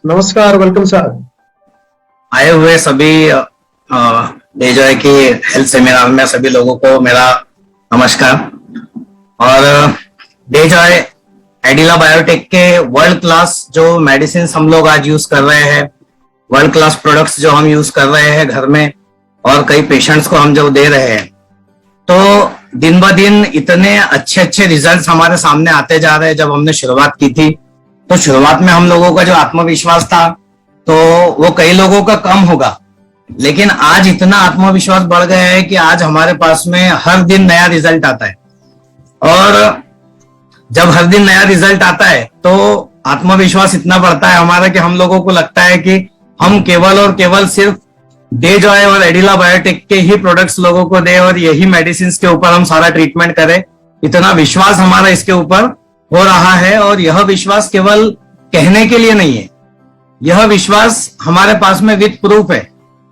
नमस्कार, welcome sir. आए हुए सभी डेजॉय की हेल्थ सेमिनार में सभी लोगों को मेरा नमस्कार। और डेजॉय एडिला बायोटेक के वर्ल्ड क्लास जो मेडिसिन हम लोग आज यूज कर रहे हैं, वर्ल्ड क्लास प्रोडक्ट्स जो हम यूज कर रहे हैं घर में और कई पेशेंट्स को हम जो दे रहे हैं, तो दिन ब दिन इतने अच्छे अच्छे रिजल्ट्स हमारे सामने आते जा रहे हैं। जब हमने शुरुआत की थी तो शुरुआत में हम लोगों का जो आत्मविश्वास था तो वो कई लोगों का कम होगा, लेकिन आज इतना आत्मविश्वास बढ़ गया है कि आज हमारे पास में हर दिन नया रिजल्ट आता है। और जब हर दिन नया रिजल्ट आता है तो आत्मविश्वास इतना बढ़ता है हमारा कि हम लोगों को लगता है कि हम केवल और केवल सिर्फ डेजॉय और एडिला बायोटेक के ही प्रोडक्ट्स लोगों को दे और यही मेडिसिन के ऊपर हम सारा ट्रीटमेंट करें। इतना विश्वास हमारा इसके ऊपर हो रहा है और यह विश्वास केवल कहने के लिए नहीं है, यह विश्वास हमारे पास में विद प्रूफ है।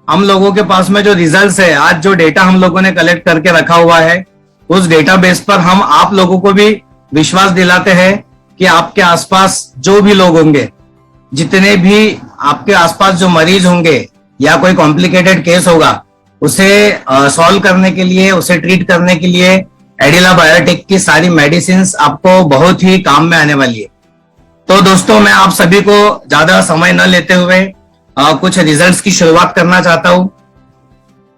हम लोगों के पास में जो रिजल्ट्स है, आज जो डेटा हम लोगों ने कलेक्ट करके रखा हुआ है, उस डेटाबेस पर हम आप लोगों को भी विश्वास दिलाते हैं कि आपके आसपास जो भी लोग होंगे, जितने भी आपके आसपास जो मरीज होंगे या कोई कॉम्प्लिकेटेड केस होगा, उसे सॉल्व करने के लिए, उसे ट्रीट करने के लिए एडिला बायोटेक की सारी मेडिसिन आपको बहुत ही काम में आने वाली है। तो दोस्तों, मैं आप सभी को ज्यादा समय न लेते हुए कुछ रिजल्ट्स की शुरुआत करना चाहता हूं।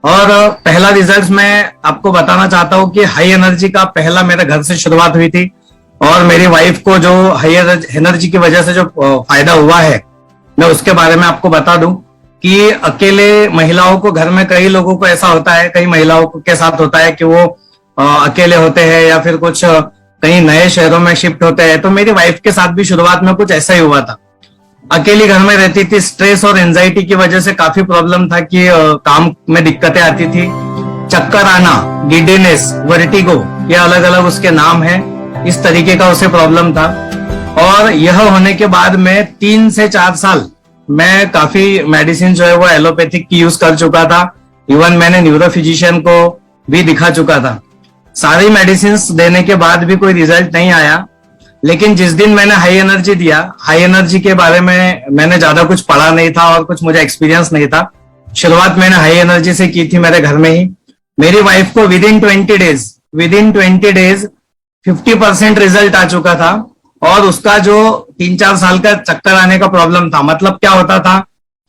और पहला रिजल्ट मैं आपको बताना चाहता हूं कि हाई एनर्जी का पहला मेरे घर से शुरुआत हुई थी और मेरी वाइफ को जो हाई एनर्जी की वजह से जो फायदा हुआ है, मैं उसके बारे में आपको बता दूं कि अकेले महिलाओं को, घर में कई लोगों को ऐसा होता है, कई महिलाओं के साथ होता है कि वो अकेले होते हैं या फिर कुछ कहीं नए शहरों में शिफ्ट होते हैं। तो मेरी वाइफ के साथ भी शुरुआत में कुछ ऐसा ही हुआ था। अकेली घर में रहती थी, स्ट्रेस और एंजाइटी की वजह से काफी प्रॉब्लम था कि काम में दिक्कतें आती थी, चक्कर आना, गिडीनेस, वर्टिगो, ये अलग अलग उसके नाम है, इस तरीके का उसे प्रॉब्लम था। और यह होने के बाद में 3 से 4 साल मैं काफी मेडिसिन जो है वो एलोपैथिक की यूज कर चुका था। इवन मैंने न्यूरो फिजिशियन को भी दिखा चुका था। सारी मेडिसिन देने के बाद भी कोई रिजल्ट नहीं आया। लेकिन जिस दिन मैंने हाई एनर्जी दिया, हाई एनर्जी के बारे में मैंने ज्यादा कुछ पढ़ा नहीं था और कुछ मुझे एक्सपीरियंस नहीं था। शुरुआत मैंने हाई एनर्जी से की थी मेरे घर में ही। मेरी वाइफ को विद इन 20 डेज 50% रिजल्ट आ चुका था। और उसका जो 3-4 साल का चक्कर आने का प्रॉब्लम था, मतलब क्या होता था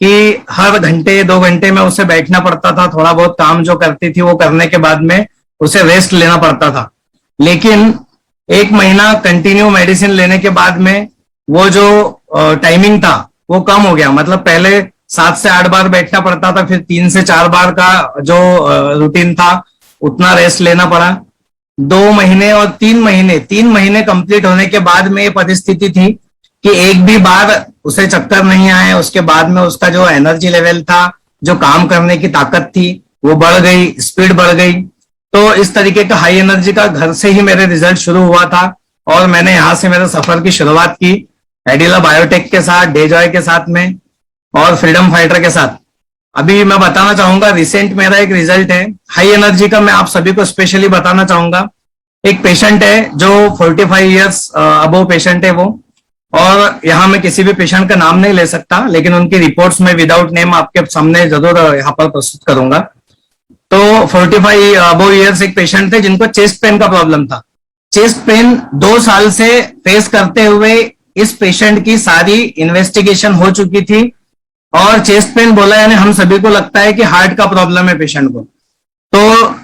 कि हर घंटे 2 घंटे में उसे बैठना पड़ता था, थोड़ा बहुत काम जो करती थी वो करने के बाद में उसे रेस्ट लेना पड़ता था। लेकिन 1 महीना कंटिन्यू मेडिसिन लेने के बाद में वो जो टाइमिंग था वो कम हो गया। मतलब पहले 7 से 8 बार बैठना पड़ता था, फिर 3 से 4 बार का जो रूटीन था उतना रेस्ट लेना पड़ा। 2 महीने और 3 महीने कंप्लीट होने के बाद में ये परिस्थिति थी कि एक भी बार उसे चक्कर नहीं आए। उसके बाद में उसका जो एनर्जी लेवल था, जो काम करने की ताकत थी, वो बढ़ गई, स्पीड बढ़ गई। तो इस तरीके का हाई एनर्जी का घर से ही मेरे रिजल्ट शुरू हुआ था और मैंने यहां से मेरे सफर की शुरुआत की एडिला बायोटेक के साथ, डेजॉय के साथ में और फ्रीडम फाइटर के साथ। अभी मैं बताना चाहूंगा, रिसेंट मेरा एक रिजल्ट है हाई एनर्जी का, मैं आप सभी को स्पेशली बताना चाहूंगा। एक पेशेंट है जो 45 ईयर्स अबव पेशेंट है वो, और यहाँ मैं किसी भी पेशेंट का नाम नहीं ले सकता, लेकिन उनकी रिपोर्ट्स में विदाउट नेम आपके सामने जरूर यहाँ पर प्रस्तुत करूंगा। तो 45 अबव ईयर्स एक पेशेंट थे जिनको चेस्ट पेन का प्रॉब्लम था। चेस्ट पेन 2 साल से फेस करते हुए इस पेशेंट की सारी इन्वेस्टिगेशन हो चुकी थी और चेस्ट पेन बोला यानी हम सभी को लगता है कि हार्ट का प्रॉब्लम है पेशेंट को। तो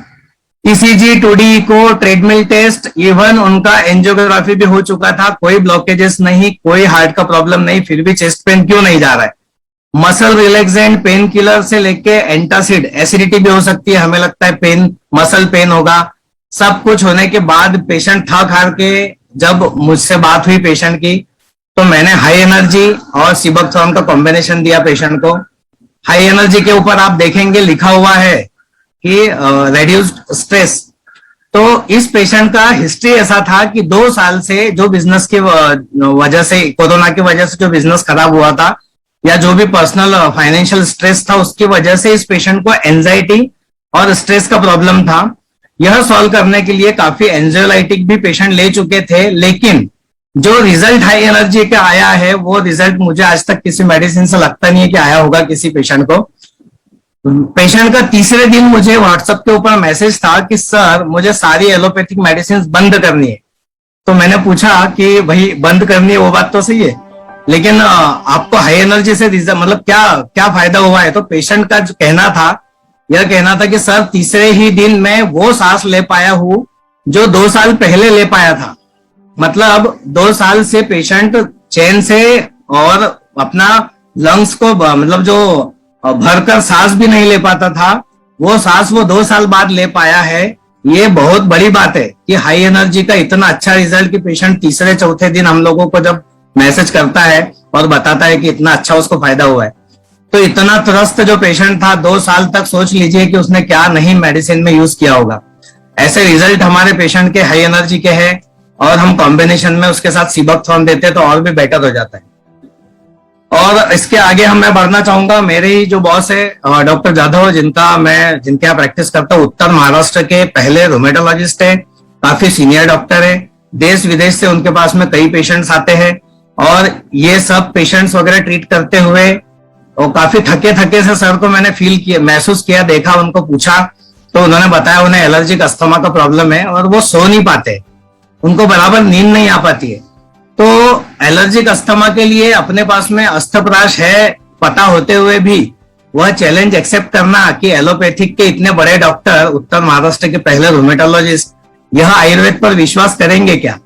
ईसीजी, 2D को, ट्रेडमिल टेस्ट, इवन उनका एंजियोग्राफी भी हो चुका था, कोई ब्लॉकेजेस नहीं, कोई हार्ट का प्रॉब्लम नहीं, फिर भी चेस्ट पेन क्यों नहीं जा रहा है। मसल रिलैक्सेंट, पेन किलर से लेके एंटासिड, एसिडिटी भी हो सकती है, हमें लगता है पेन, मसल पेन होगा। सब कुछ होने के बाद पेशेंट थक हार के जब मुझसे बात हुई पेशेंट की, तो मैंने हाई एनर्जी और सिबकथॉर्न का कॉम्बिनेशन दिया पेशेंट को। हाई एनर्जी के ऊपर आप देखेंगे लिखा हुआ है कि रेड्यूस्ड स्ट्रेस। तो इस पेशेंट का हिस्ट्री ऐसा था कि 2 साल से जो बिजनेस की वजह से, कोरोना की वजह से जो बिजनेस खराब हुआ था या जो भी पर्सनल फाइनेंशियल स्ट्रेस था, उसकी वजह से इस पेशेंट को एंजाइटी और स्ट्रेस का प्रॉब्लम था। यह सॉल्व करने के लिए काफी एंजाइटिक भी पेशेंट ले चुके थे, लेकिन जो रिजल्ट हाई एनर्जी का आया है वो रिजल्ट मुझे आज तक किसी मेडिसिन से लगता नहीं है कि आया होगा किसी पेशेंट को। पेशेंट का तीसरे दिन मुझे व्हाट्सएप के ऊपर मैसेज था कि सर मुझे सारी एलोपैथिक मेडिसिन बंद करनी है। तो मैंने पूछा कि भाई बंद करनी है वो बात तो सही है, लेकिन आपको हाई एनर्जी से मतलब क्या क्या फायदा हुआ है? तो पेशेंट का जो कहना था, यह कहना था कि सर तीसरे ही दिन मैं वो सांस ले पाया हूं जो 2 साल पहले ले पाया था। मतलब 2 साल से पेशेंट चैन से और अपना लंग्स को मतलब जो भरकर सांस भी नहीं ले पाता था, वो सांस वो 2 साल बाद ले पाया है। ये बहुत बड़ी बात है कि हाई एनर्जी का इतना अच्छा रिजल्ट कि पेशेंट तीसरे चौथे दिन हम लोगों को जब मैसेज करता है और बताता है कि इतना अच्छा उसको फायदा हुआ है। तो इतना त्रस्त जो पेशेंट था 2 साल तक, सोच लीजिए कि उसने क्या नहीं मेडिसिन में यूज किया होगा। ऐसे रिजल्ट हमारे पेशेंट के हाई एनर्जी के हैं और हम कॉम्बिनेशन में उसके साथ सीबकथॉर्न देते तो और भी बेटर हो जाता है। और इसके आगे मैं बढ़ना चाहूंगा। मेरे ही जो बॉस है डॉक्टर जाधव, जिनके यहाँ प्रैक्टिस करता हूँ, उत्तर महाराष्ट्र के पहले रोमेटोलॉजिस्ट है, काफी सीनियर डॉक्टर है। देश विदेश से उनके पास में कई पेशेंट्स आते हैं और ये सब पेशेंट्स वगैरह ट्रीट करते हुए और काफी थके थके से सर को मैंने महसूस किया, देखा, उनको पूछा तो उन्होंने बताया उन्हें एलर्जिक अस्थमा का प्रॉब्लम है और वो सो नहीं पाते, उनको बराबर नींद नहीं आ पाती है। तो एलर्जिक अस्थमा के लिए अपने पास में अस्थप्राश है पता होते हुए भी वह चैलेंज एक्सेप्ट करना कि एलोपैथिक के इतने बड़े डॉक्टर, उत्तर महाराष्ट्र के पहले रोमेटोलॉजिस्ट, यह आयुर्वेद पर विश्वास करेंगे क्या?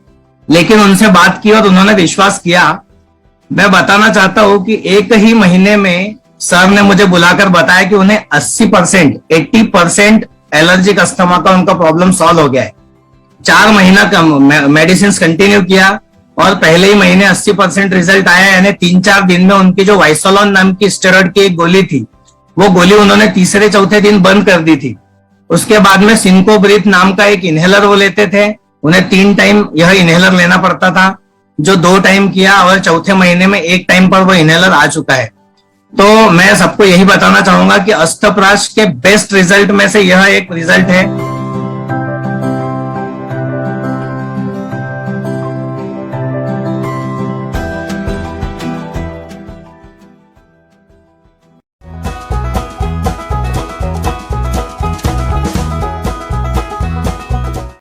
लेकिन उनसे बात की और उन्होंने विश्वास किया। मैं बताना चाहता हूं कि एक ही महीने में सर ने मुझे बुलाकर बताया कि उन्हें 80% एलर्जिक अस्थमा का उनका प्रॉब्लम सॉल्व हो गया है। 4 महीना का मेडिसिन कंटिन्यू किया और पहले ही महीने 80% रिजल्ट आया। यानी 3-4 दिन में उनकी जो वाइसोलॉन नाम की स्टेरॉइड की एक गोली थी, वो गोली उन्होंने तीसरे चौथे दिन बंद कर दी थी। उसके बाद में सिंकोब्रीथ नाम का एक इनहेलर वो लेते थे, उन्हें 3 टाइम यह इनहेलर लेना पड़ता था, जो 2 टाइम किया और चौथे महीने में 1 टाइम पर वो इनहेलर आ चुका है। तो मैं सबको यही बताना चाहूंगा कि अस्थप्राश के बेस्ट रिजल्ट में से यह एक रिजल्ट है।